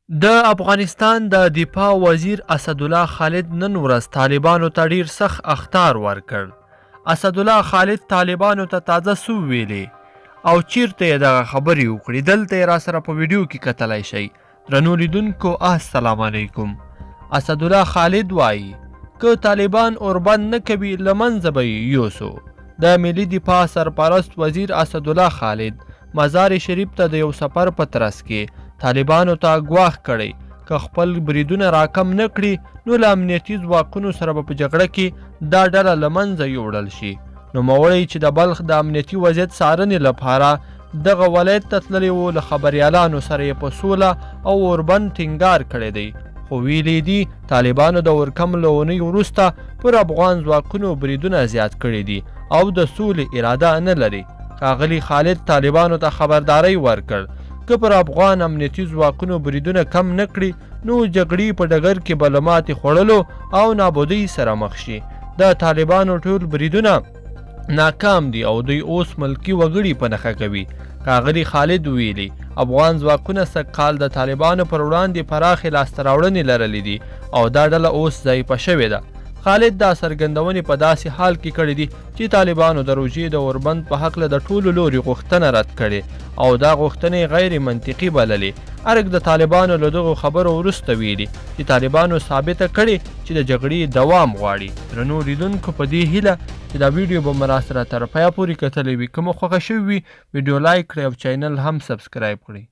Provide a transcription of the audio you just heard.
د افغانستان د دفاع وزیر اسدالله خالد نن ورځ طالبانو ته ډیر سخت اخطار ورکړ. اسدالله خالد طالبانو ته تازه سو ویلې او چیرته یې دغه خبرې وکړي. دلته یې راسره په ویډیو کې کتلی شئ. درنو لیدونکو السلام علیکم. اسدالله خالد وایي که طالبان اوربند نه کوي له منځه به یې یوسو. د ملي دفاع سرپرست وزیر اسدالله خالد مزار شریف ته د یو سفر په ترڅ کې طالبانو ته ګواښ کړی که خپل بریدونه راکم نه کړي نو له امنیتي ځواکونو سره به په جګړه کې دا ډله له منځه یوړل شي. نوموړی چې د بلخ د امنیتي وضعیت څارنې لپاره دغه ولایت ته تللی و له خبریالانو سره یې په سوله او اوربند ټینګار کړی دی، خو ویلي دي طالبانو د اورکم له اونۍ وروسته پر افغان ځواکونو بریدونه زیات کړي دي او د سولې اراده نه لري. ښاغلي خالد طالبانو ته خبرداری ورکړ که پر افغان امنیتي ځواکونو بریدونه کم نه کړي نو جګړې په ډګر کې به له ماتې خوړلو او نابودۍ سره مخ شي. د طالبانو ټول بریدونه ناکام دي او دوی اوس ملکي وګړي په نښه کوي. ښاغلي خالد ویلي افغان ځواکونه سږ کال د طالبانو پر وړاندې پراخې لاسته راوړنې لرلې دي او دا ډله اوس ضعیفه شوې ده. خالد دا څرګندونې په داسې حال کې کړې دي چې طالبانو د روژې د اوربند په هکله د ټولو لوري غوښتنه رد کړې او دا غوښتنې غیر منطقي بللې. ارګ د طالبانو له دغو خبرو وروسته ویلي چې طالبانو ثابته کړې چې د جګړې دوام غواړي. درنو لیدونکو په دې هیله چې دا ویډیو به مو راسره تر پایه پورې کتلی وي. که مو خوښه شوې وي ویډیو لایک کړئ او چینل هم سبسکرایب کړئ.